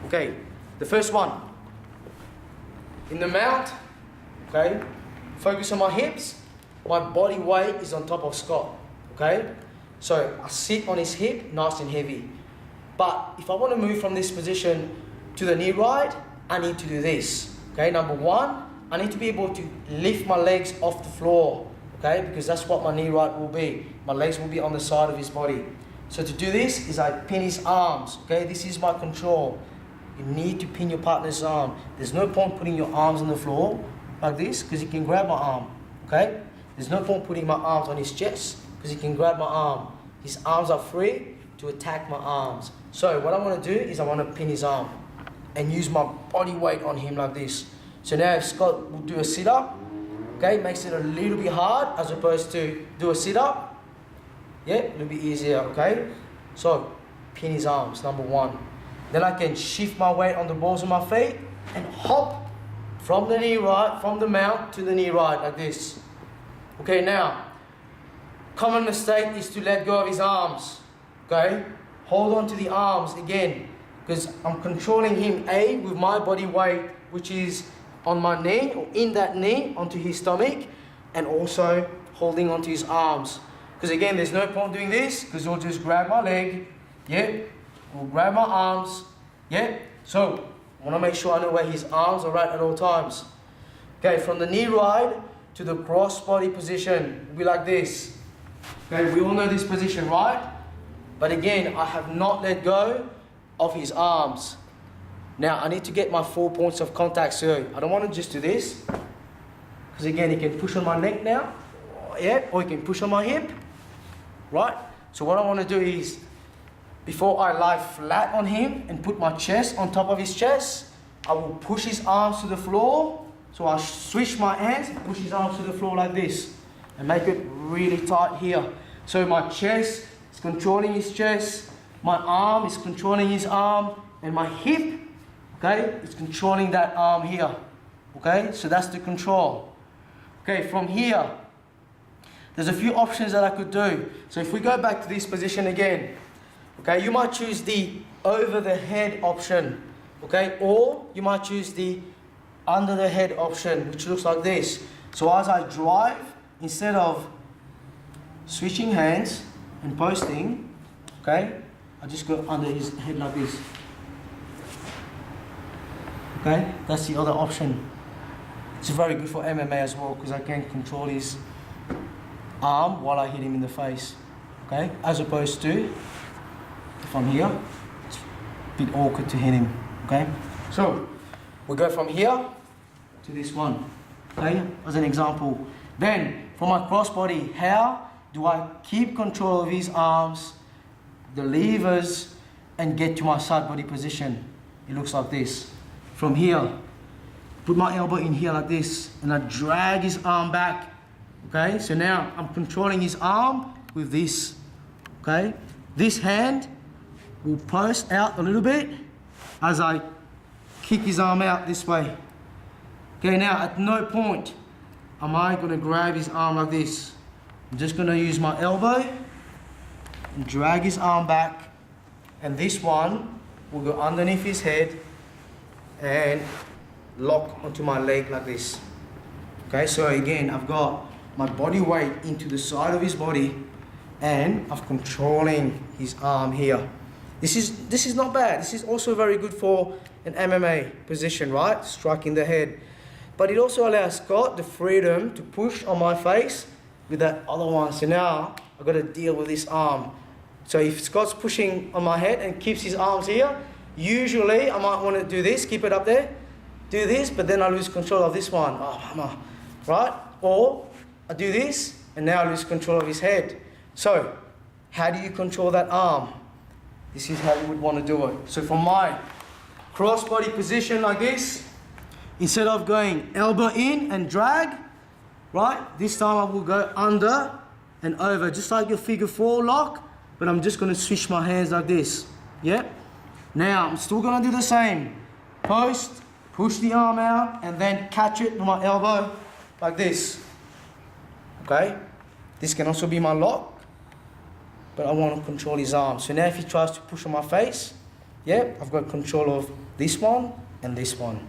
Okay, the first one. In the mount, okay, focus on my hips. My body weight is on top of Scott, okay? So I sit on his hip, nice and heavy. But if I want to move from this position to the knee ride, I need to do this, okay? Number one, I need to be able to lift my legs off the floor, okay? Because that's what my knee ride will be. My legs will be on the side of his body. So to do this is I pin his arms, okay? This is my control. You need to pin your partner's arm. There's no point putting your arms on the floor like this because he can grab my arm, okay? There's no point putting my arms on his chest because he can grab my arm. His arms are free to attack my arms. So what I want to do is I want to pin his arm and use my body weight on him like this. So now if Scott will do a sit-up, okay, makes it a little bit hard as opposed to do a sit-up. Yeah, a little bit easier, okay? So pin his arms, number one. Then I can shift my weight on the balls of my feet and hop from the knee ride, from the mount to the knee ride like this. Okay, now, common mistake is to let go of his arms, okay? Hold on to the arms again, because I'm controlling him, A, with my body weight, which is on my knee, or in that knee, onto his stomach, and also holding onto his arms. Because again, there's no point doing this, because he'll just grab my leg, yeah? We'll grab my arms, yeah? So, I want to make sure I know where his arms are at all times. Okay, from the knee ride to the cross body position, it'll be like this. Okay, we all know this position, right? But again, I have not let go of his arms. Now, I need to get my 4 points of contact, so I don't want to just do this. Because again, he can push on my neck now, yeah? Or he can push on my hip, right? So what I want to do is, before I lie flat on him and put my chest on top of his chest, I will push his arms to the floor. So I switch my hands and push his arms to the floor like this and make it really tight here. So my chest is controlling his chest, my arm is controlling his arm, and my hip, okay, is controlling that arm here. Okay, so that's the control. Okay, from here, there's a few options that I could do. So if we go back to this position again, okay, you might choose the over the head option, okay, or you might choose the under the head option, which looks like this. So as I drive, instead of switching hands and posting, okay, I just go under his head like this. Okay, that's the other option. It's very good for MMA as well because I can control his arm while I hit him in the face. Okay, as opposed to if I'm here, it's a bit awkward to hit him. Okay, so we go from here to this one, okay, as an example. Then, for my crossbody, how do I keep control of his arms, the levers, and get to my side body position? It looks like this. From here, put my elbow in here like this, and I drag his arm back, okay? So now, I'm controlling his arm with this, okay? This hand will post out a little bit as I kick his arm out this way. Okay, now at no point am I going to grab his arm like this. I'm just going to use my elbow and drag his arm back, and this one will go underneath his head and lock onto my leg like this. Okay, so again, I've got my body weight into the side of his body and I'm controlling his arm here. This is not bad. This is also very good for an MMA position, right? Striking the head. But it also allows Scott the freedom to push on my face with that other one. So now I've got to deal with this arm. So if Scott's pushing on my head and keeps his arms here, usually I might want to do this, keep it up there, do this, but then I lose control of this one. Oh, mama, right? Or I do this, and now I lose control of his head. So how do you control that arm? This is how you would want to do it. So from my crossbody position like this, instead of going elbow in and drag, right? This time I will go under and over, just like your figure 4 lock, but I'm just going to switch my hands like this. Yeah? Now I'm still going to do the same. Post, push the arm out, and then catch it with my elbow like this. Okay? This can also be my lock, but I want to control his arm. So now if he tries to push on my face, Yeah, I've got control of this one and this one.